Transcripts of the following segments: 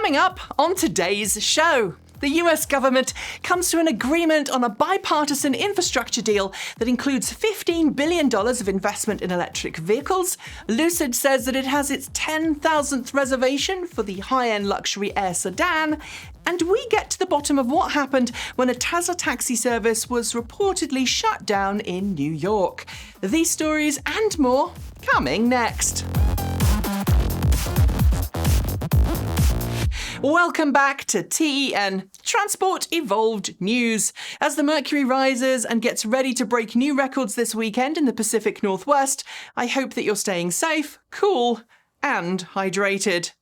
Coming up on today's show, the US government comes to an agreement on a bipartisan infrastructure deal that includes $15 billion of investment in electric vehicles. Lucid says that it has its 10,000th reservation for the high-end luxury Air Sedan. And we get to the bottom of what happened when a Tesla taxi service was reportedly shut down in New York. These stories and more coming next. Welcome back to TEN, Transport Evolved News. As the mercury rises and gets ready to break new records this weekend in the Pacific Northwest, I hope that you're staying safe, cool, and hydrated.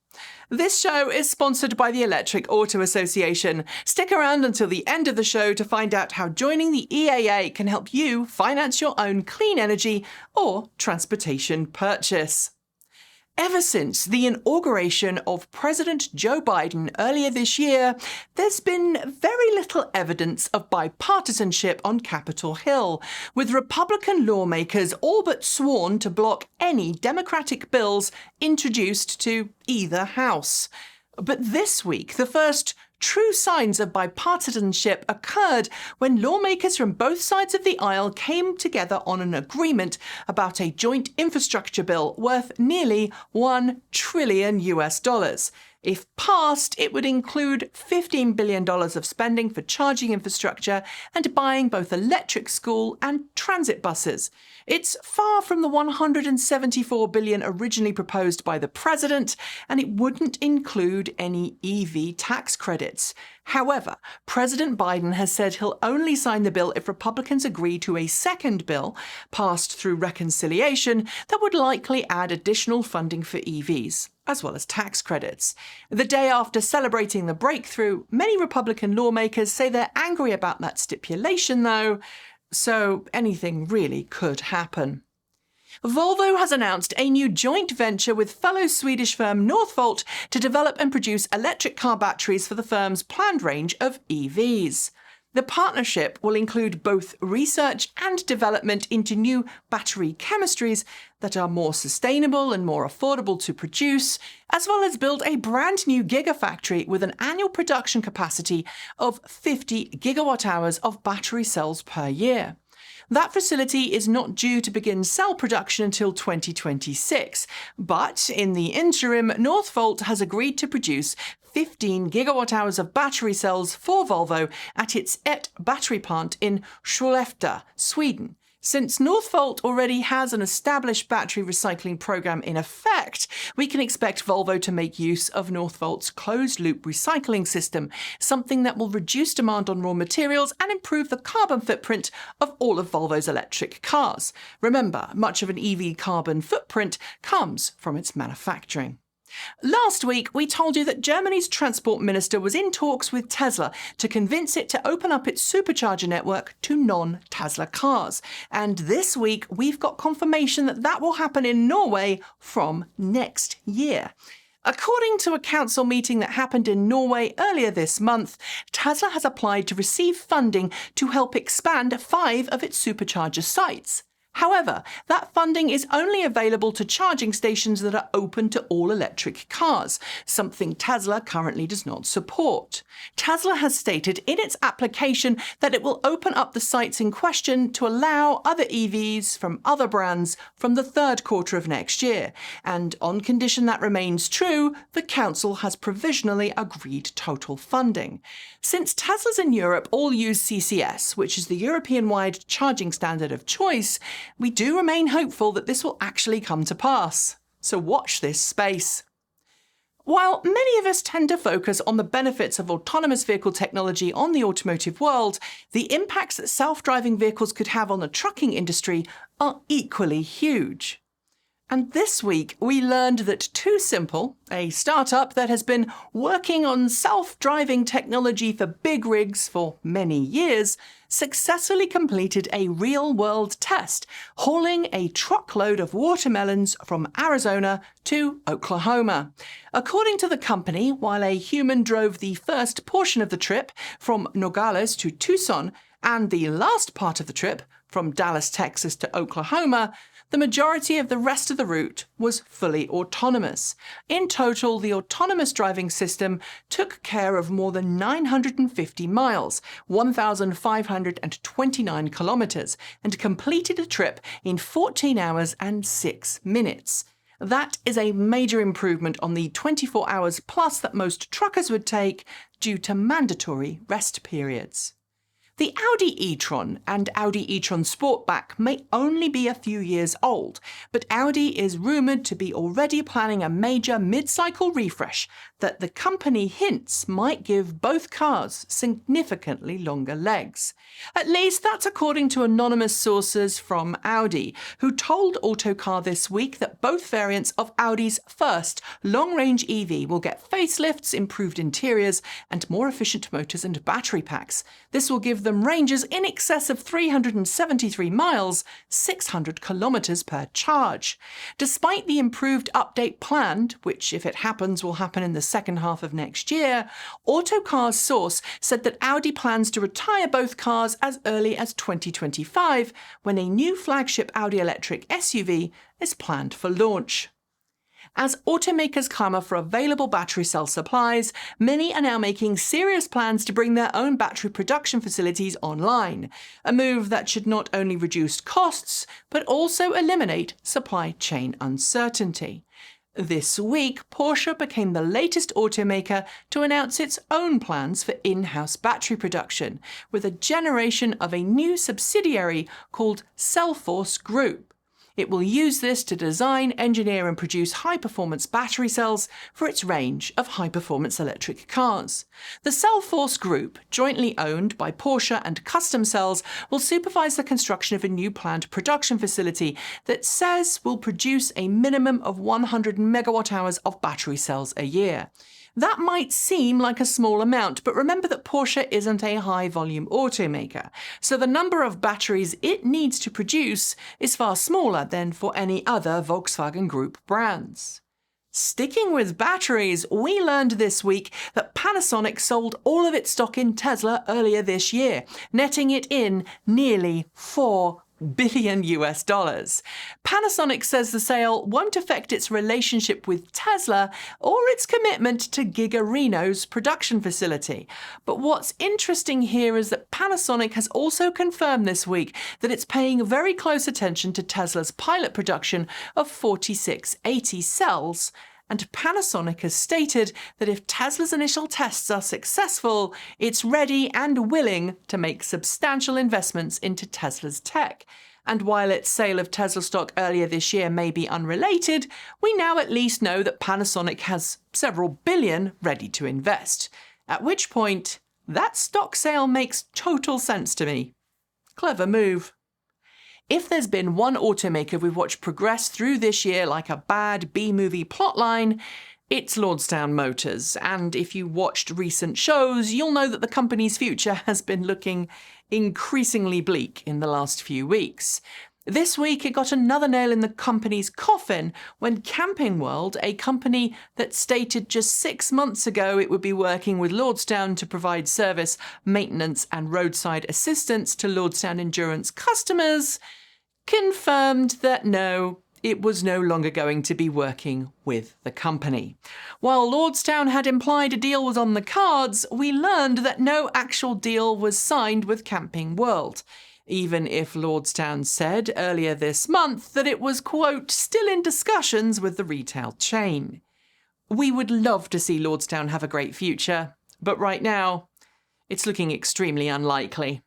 This show is sponsored by the Electric Auto Association. Stick around until the end of the show to find out how joining the EAA can help you finance your own clean energy or transportation purchase. Ever since the inauguration of President Joe Biden earlier this year, there's been very little evidence of bipartisanship on Capitol Hill, with Republican lawmakers all but sworn to block any Democratic bills introduced to either house. But this week, the first true signs of bipartisanship occurred when lawmakers from both sides of the aisle came together on an agreement about a joint infrastructure bill worth nearly $1 trillion. If passed, it would include $15 billion of spending for charging infrastructure and buying both electric school and transit buses. It's far from the $174 billion originally proposed by the president, and it wouldn't include any EV tax credits. However, President Biden has said he'll only sign the bill if Republicans agree to a second bill, passed through reconciliation, that would likely add additional funding for EVs, as well as tax credits. The day after celebrating the breakthrough, many Republican lawmakers say they're angry about that stipulation, though, so anything really could happen. Volvo has announced a new joint venture with fellow Swedish firm Northvolt to develop and produce electric car batteries for the firm's planned range of EVs. The partnership will include both research and development into new battery chemistries that are more sustainable and more affordable to produce, as well as build a brand new gigafactory with an annual production capacity of 50 gigawatt hours of battery cells per year. That facility is not due to begin cell production until 2026, but in the interim, Northvolt has agreed to produce 15 gigawatt hours of battery cells for Volvo at its ET battery plant in Skellefteå, Sweden. Since Northvolt already has an established battery recycling program in effect, we can expect Volvo to make use of Northvolt's closed-loop recycling system, something that will reduce demand on raw materials and improve the carbon footprint of all of Volvo's electric cars. Remember, much of an EV carbon footprint comes from its manufacturing. Last week, we told you that Germany's transport minister was in talks with Tesla to convince it to open up its supercharger network to non-Tesla cars. And this week, we've got confirmation that that will happen in Norway from next year. According to a council meeting that happened in Norway earlier this month, Tesla has applied to receive funding to help expand 5 of its supercharger sites. However, that funding is only available to charging stations that are open to all electric cars, something Tesla currently does not support. Tesla has stated in its application that it will open up the sites in question to allow other EVs from other brands from the third quarter of next year, and on condition that remains true, the council has provisionally agreed total funding. Since Teslas in Europe all use CCS, which is the European-wide charging standard of choice, we do remain hopeful that this will actually come to pass. So watch this space. While many of us tend to focus on the benefits of autonomous vehicle technology on the automotive world, the impacts that self-driving vehicles could have on the trucking industry are equally huge. And this week, we learned that TuSimple, a startup that has been working on self-driving technology for big rigs for many years, successfully completed a real-world test, hauling a truckload of watermelons from Arizona to Oklahoma. According to the company, while a human drove the first portion of the trip from Nogales to Tucson, and the last part of the trip from Dallas, Texas to Oklahoma, The majority of the rest of the route was fully autonomous. In total, the autonomous driving system took care of more than 950 miles, 1,529 kilometers, and completed a trip in 14 hours and 6 minutes. That is a major improvement on the 24 hours plus that most truckers would take due to mandatory rest periods. The Audi E-Tron and Audi E-Tron Sportback may only be a few years old, but Audi is rumoured to be already planning a major mid-cycle refresh that the company hints might give both cars significantly longer legs. At least that's according to anonymous sources from Audi, who told Autocar this week that both variants of Audi's first long-range EV will get facelifts, improved interiors, and more efficient motors and battery packs. This will give them ranges in excess of 373 miles, 600 kilometers per charge. Despite the improved update planned, which if it happens will happen in the second half of next year, Autocar's source said that Audi plans to retire both cars as early as 2025, when a new flagship Audi electric SUV is planned for launch. As automakers clamour for available battery cell supplies, many are now making serious plans to bring their own battery production facilities online, a move that should not only reduce costs, but also eliminate supply chain uncertainty. This week, Porsche became the latest automaker to announce its own plans for in-house battery production, with a generation of a new subsidiary called Cellforce Group. It will use this to design, engineer and produce high-performance battery cells for its range of high-performance electric cars. The Cellforce Group, jointly owned by Porsche and Custom Cells, will supervise the construction of a new planned production facility that says will produce a minimum of 100 megawatt-hours of battery cells a year. That might seem like a small amount, but remember that Porsche isn't a high-volume automaker, so the number of batteries it needs to produce is far smaller than for any other Volkswagen Group brands. Sticking with batteries, we learned this week that Panasonic sold all of its stock in Tesla earlier this year, netting it in nearly $4 billion. Panasonic says the sale won't affect its relationship with Tesla or its commitment to Giga Reno's production facility. But what's interesting here is that Panasonic has also confirmed this week that it's paying very close attention to Tesla's pilot production of 4680 cells. And Panasonic has stated that if Tesla's initial tests are successful, it's ready and willing to make substantial investments into Tesla's tech. And while its sale of Tesla stock earlier this year may be unrelated, we now at least know that Panasonic has several billion ready to invest. At which point, that stock sale makes total sense to me. Clever move. If there's been one automaker we've watched progress through this year like a bad B-movie plotline, it's Lordstown Motors. And if you watched recent shows, you'll know that the company's future has been looking increasingly bleak in the last few weeks. This week, it got another nail in the company's coffin when Camping World, a company that stated just 6 months ago it would be working with Lordstown to provide service, maintenance and roadside assistance to Lordstown Endurance customers, confirmed that no, it was no longer going to be working with the company. While Lordstown had implied a deal was on the cards, we learned that no actual deal was signed with Camping World, even if Lordstown said earlier this month that it was, quote, still in discussions with the retail chain. We would love to see Lordstown have a great future, but right now, it's looking extremely unlikely.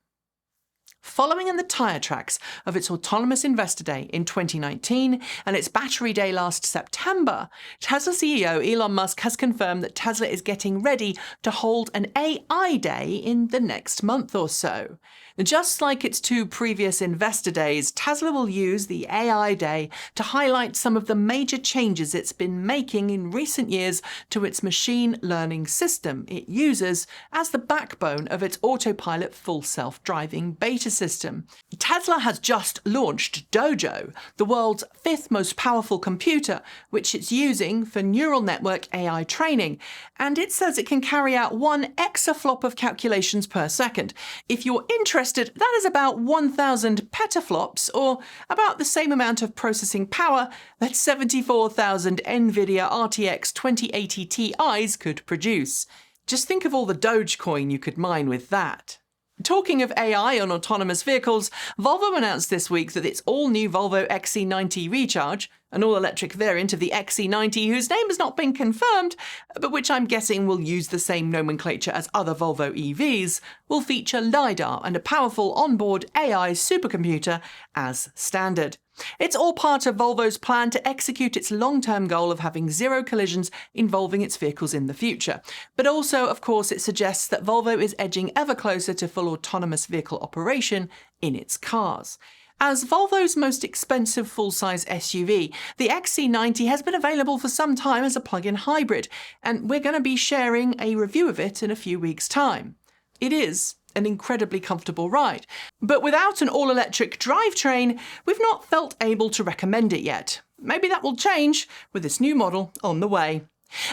Following in the tyre tracks of its autonomous investor day in 2019 and its battery day last September, Tesla CEO Elon Musk has confirmed that Tesla is getting ready to hold an AI day in the next month or so. Just like its two previous investor days, Tesla will use the AI Day to highlight some of the major changes it's been making in recent years to its machine learning system it uses as the backbone of its autopilot full self-driving beta system. Tesla has just launched Dojo, the world's 5th most powerful computer, which it's using for neural network AI training, and it says it can carry out 1 exaflop of calculations per second. If you're interested, that is about 1,000 petaflops, or about the same amount of processing power that 74,000 NVIDIA RTX 2080 Ti's could produce. Just think of all the Dogecoin you could mine with that. Talking of AI on autonomous vehicles, Volvo announced this week that its all-new Volvo XC90 Recharge, an all-electric variant of the XC90 whose name has not been confirmed, but which I'm guessing will use the same nomenclature as other Volvo EVs, will feature LIDAR and a powerful onboard AI supercomputer as standard. It's all part of Volvo's plan to execute its long-term goal of having 0 collisions involving its vehicles in the future. But also, of course, it suggests that Volvo is edging ever closer to full autonomous vehicle operation in its cars. As Volvo's most expensive full-size SUV, the XC90 has been available for some time as a plug-in hybrid, and we're going to be sharing a review of it in a few weeks' time. It is an incredibly comfortable ride, but without an all-electric drivetrain, we've not felt able to recommend it yet. Maybe that will change with this new model on the way.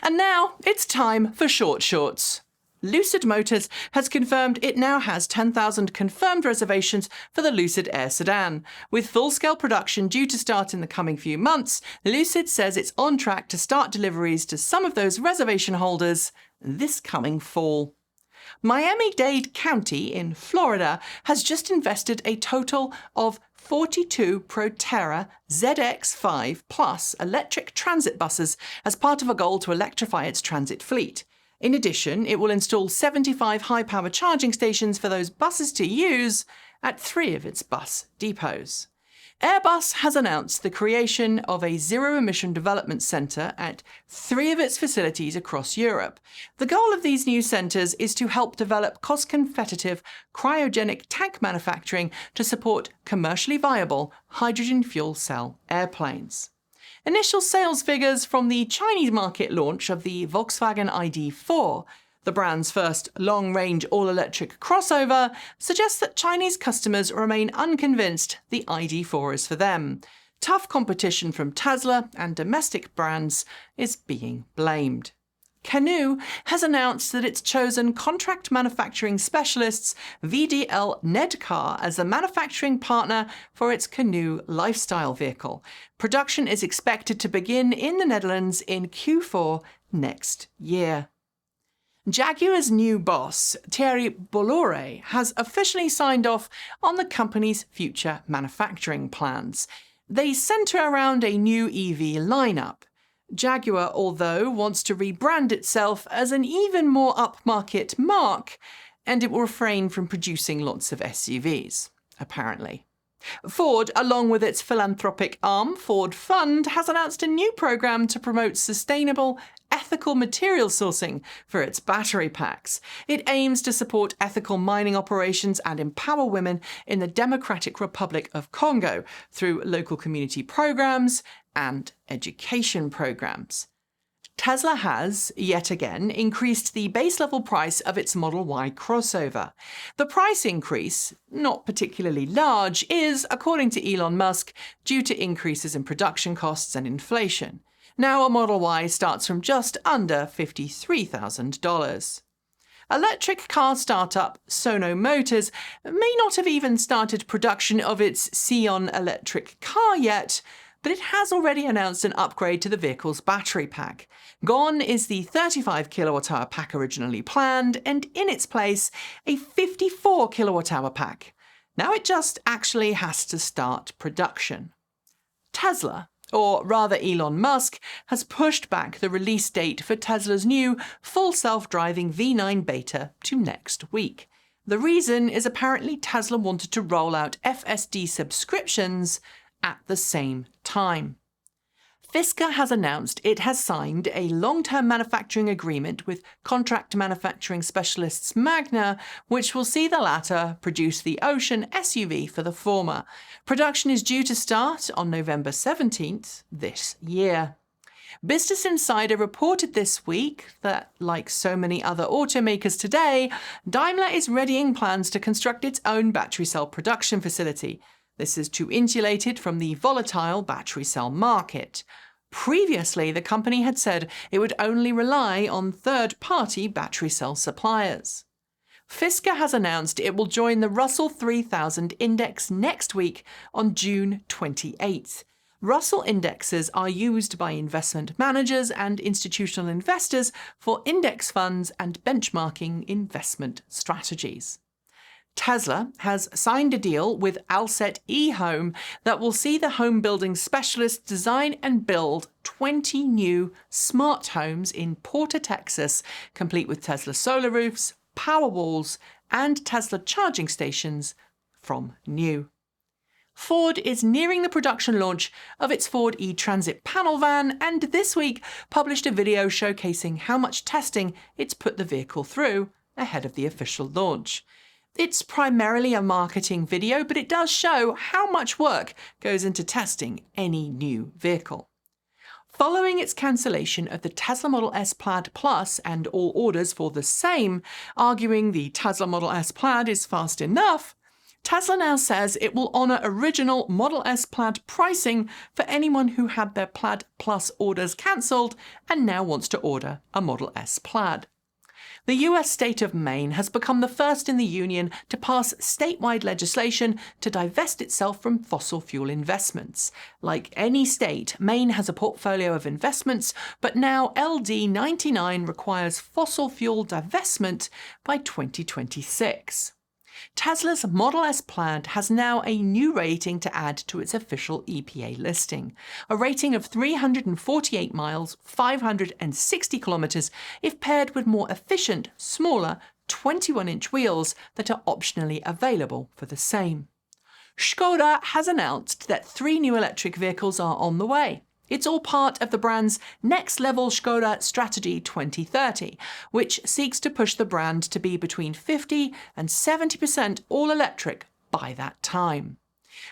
And now it's time for short shorts. Lucid Motors has confirmed it now has 10,000 confirmed reservations for the Lucid Air Sedan. With full-scale production due to start in the coming few months, Lucid says it's on track to start deliveries to some of those reservation holders this coming fall. Miami-Dade County in Florida has just invested a total of 42 Protera ZX5 Plus electric transit buses as part of a goal to electrify its transit fleet. In addition, it will install 75 high-power charging stations for those buses to use at 3 of its bus depots. Airbus has announced the creation of a zero-emission development centre at 3 of its facilities across Europe. The goal of these new centres is to help develop cost-competitive cryogenic tank manufacturing to support commercially viable hydrogen fuel cell airplanes. Initial sales figures from the Chinese market launch of the Volkswagen ID.4, the brand's first long-range all-electric crossover, suggests that Chinese customers remain unconvinced the ID.4 is for them. Tough competition from Tesla and domestic brands is being blamed. Canoo has announced that it's chosen contract manufacturing specialists VDL Nedcar as the manufacturing partner for its Canoo lifestyle vehicle. Production is expected to begin in the Netherlands in Q4 next year. Jaguar's new boss, Thierry Bolloré, has officially signed off on the company's future manufacturing plans. They centre around a new EV lineup. Jaguar, although, wants to rebrand itself as an even more upmarket marque, and it will refrain from producing lots of SUVs, apparently. Ford, along with its philanthropic arm, Ford Fund, has announced a new program to promote sustainable, ethical material sourcing for its battery packs. It aims to support ethical mining operations and empower women in the Democratic Republic of Congo through local community programs and education programs. Tesla has, yet again, increased the base-level price of its Model Y crossover. The price increase, not particularly large, is, according to Elon Musk, due to increases in production costs and inflation. Now a Model Y starts from just under $53,000. Electric car startup Sono Motors may not have even started production of its Sion electric car yet, but it has already announced an upgrade to the vehicle's battery pack. Gone is the 35 kWh pack originally planned, and in its place, a 54 kWh pack. Now it just actually has to start production. Tesla, or rather Elon Musk, has pushed back the release date for Tesla's new full self-driving V9 beta to next week. The reason is apparently Tesla wanted to roll out FSD subscriptions at the same time. Fisker has announced it has signed a long-term manufacturing agreement with contract manufacturing specialists Magna, which will see the latter produce the Ocean SUV for the former. Production is due to start on November 17th this year. Business Insider reported this week that, like so many other automakers today, Daimler is readying plans to construct its own battery cell production facility. This is to insulate it from the volatile battery cell market. Previously, the company had said it would only rely on third-party battery cell suppliers. Fisker has announced it will join the Russell 3000 index next week on June 28th. Russell indexes are used by investment managers and institutional investors for index funds and benchmarking investment strategies. Tesla has signed a deal with Alset eHome that will see the home building specialist design and build 20 new smart homes in Porter, Texas, complete with Tesla solar roofs, power walls, and Tesla charging stations from new. Ford is nearing the production launch of its Ford E-Transit panel van and this week published a video showcasing how much testing it's put the vehicle through ahead of the official launch. It's primarily a marketing video, but it does show how much work goes into testing any new vehicle. Following its cancellation of the Tesla Model S Plaid Plus and all orders for the same, arguing the Tesla Model S Plaid is fast enough, Tesla now says it will honour original Model S Plaid pricing for anyone who had their Plaid Plus orders cancelled and now wants to order a Model S Plaid. The US state of Maine has become the first in the Union to pass statewide legislation to divest itself from fossil fuel investments. Like any state, Maine has a portfolio of investments, but now LD 99 requires fossil fuel divestment by 2026. Tesla's Model S Plaid has now a new rating to add to its official EPA listing, a rating of 348 miles, 560 kilometers, if paired with more efficient, smaller 21-inch wheels that are optionally available for the same. Škoda has announced that 3 new electric vehicles are on the way. It's all part of the brand's Next Level Škoda Strategy 2030, which seeks to push the brand to be between 50 and 70% all-electric by that time.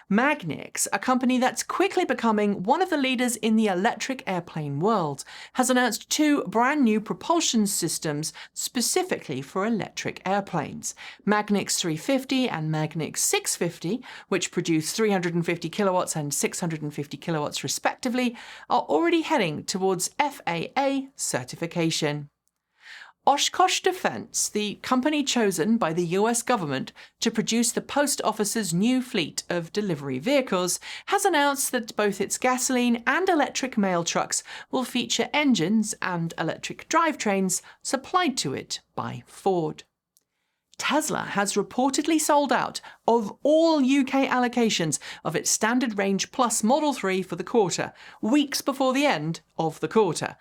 Magnix, a company that's quickly becoming one of the leaders in the electric airplane world, has announced 2 brand new propulsion systems specifically for electric airplanes. Magnix 350 and Magnix 650, which produce 350 kilowatts and 650 kilowatts respectively, are already heading towards FAA certification. Oshkosh Defense, the company chosen by the US government to produce the post office's new fleet of delivery vehicles, has announced that both its gasoline and electric mail trucks will feature engines and electric drivetrains supplied to it by Ford. Tesla has reportedly sold out of all UK allocations of its Standard Range Plus Model 3 for the quarter, weeks before the end of the quarter.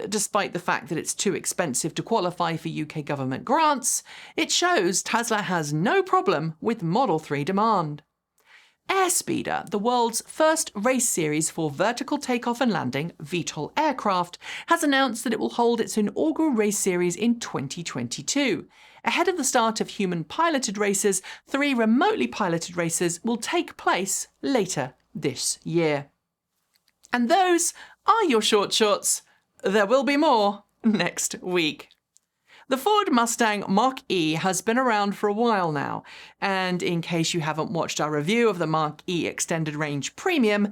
Despite the fact that it's too expensive to qualify for UK government grants, it shows Tesla has no problem with Model 3 demand. Airspeeder, the world's first race series for vertical takeoff and landing VTOL aircraft, has announced that it will hold its inaugural race series in 2022. Ahead of the start of human-piloted races, 3 remotely piloted races will take place later this year. And those are your short shorts. There will be more next week. The Ford Mustang Mach E has been around for a while now, and in case you haven't watched our review of the Mach E Extended Range Premium,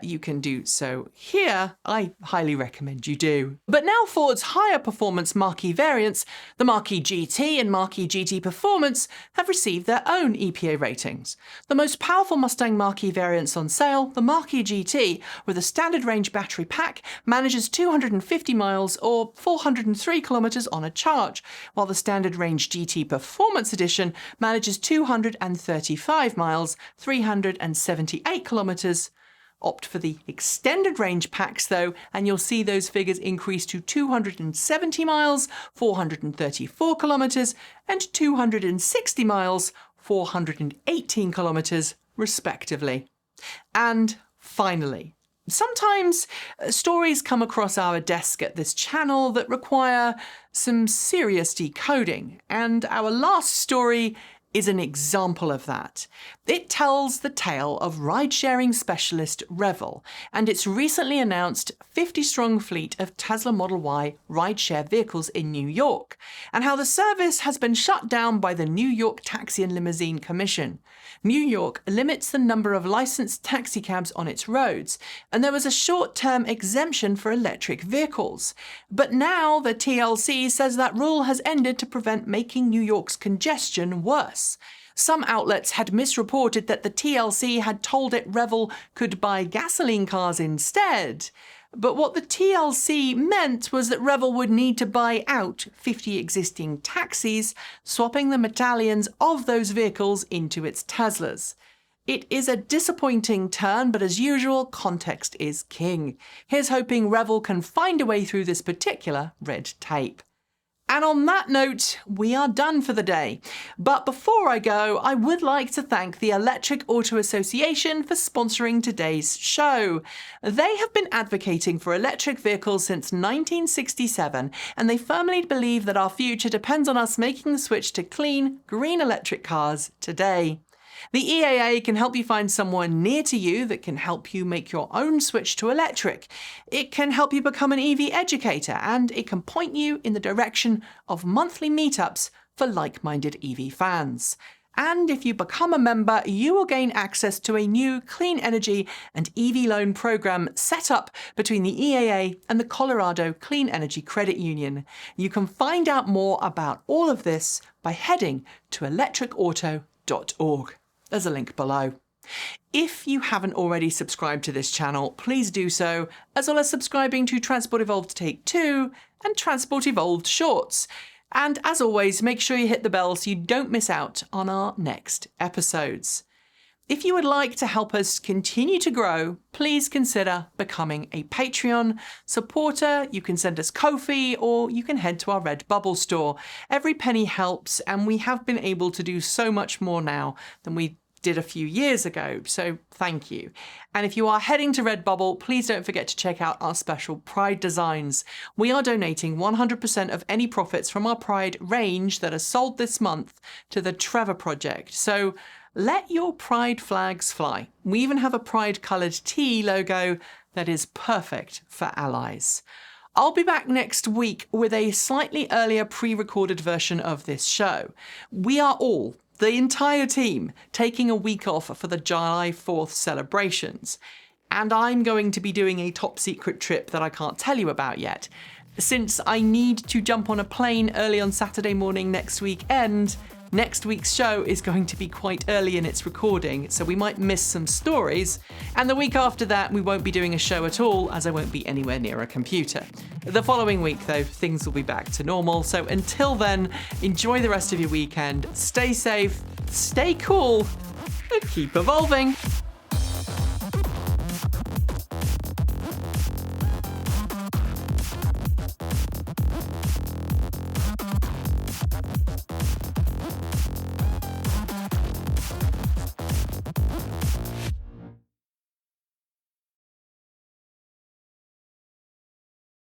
you can do so here. I highly recommend you do. But now Ford's higher performance Mach E variants, the Mach E GT and Mach E GT Performance, have received their own EPA ratings. The most powerful Mustang Mach E variants on sale, the Mach E GT, with a standard range battery pack, manages 250 miles or 403 kilometers on a charge, while the Standard Range GT Performance Edition manages 235 miles, 378 kilometers. Opt for the extended range packs though, and you'll see those figures increase to 270 miles, 434 kilometers, and 260 miles, 418 kilometers, respectively. And finally, sometimes stories come across our desk at this channel that require some serious decoding, and our last story is an example of that. It tells the tale of ride-sharing specialist Revel and its recently announced 50-strong fleet of Tesla Model Y ride-share vehicles in New York, and how the service has been shut down by the New York Taxi and Limousine Commission. New York limits the number of licensed taxicabs on its roads, and there was a short-term exemption for electric vehicles. But now the TLC says that rule has ended to prevent making New York's congestion worse. Some outlets had misreported that the TLC had told it Revel could buy gasoline cars instead. But what the TLC meant was that Revel would need to buy out 50 existing taxis, swapping the medallions of those vehicles into its Teslas. It is a disappointing turn, but as usual, context is king. Here's hoping Revel can find a way through this particular red tape. And on that note, we are done for the day. But before I go, I would like to thank the Electric Auto Association for sponsoring today's show. They have been advocating for electric vehicles since 1967, and they firmly believe that our future depends on us making the switch to clean, green electric cars today. The EAA can help you find someone near to you that can help you make your own switch to electric. It can help you become an EV educator, and it can point you in the direction of monthly meetups for like-minded EV fans. And if you become a member, you will gain access to a new clean energy and EV loan program set up between the EAA and the Colorado Clean Energy Credit Union. You can find out more about all of this by heading to electricauto.org. There's a link below. If you haven't already subscribed to this channel, please do so, as well as subscribing to Transport Evolved Take 2 and Transport Evolved Shorts. And as always, make sure you hit the bell so you don't miss out on our next episodes. If you would like to help us continue to grow, please consider becoming a Patreon supporter. You can send us Ko-fi, or you can head to our Redbubble store. Every penny helps, and we have been able to do so much more now than we did a few years ago, so thank you. And if you are heading to Redbubble, please don't forget to check out our special Pride designs. We are donating 100% of any profits from our Pride range that are sold this month to the Trevor Project, so let your Pride flags fly. We even have a Pride-coloured T logo that is perfect for allies. I'll be back next week with a slightly earlier pre-recorded version of this show. We are all, the entire team, taking a week off for the July 4th celebrations. And I'm going to be doing a top secret trip that I can't tell you about yet. Since I need to jump on a plane early on Saturday morning next weekend, next week's show is going to be quite early in its recording, so we might miss some stories. And the week after that, we won't be doing a show at all, as I won't be anywhere near a computer. The following week, though, things will be back to normal. So until then, enjoy the rest of your weekend, stay safe, stay cool, and keep evolving.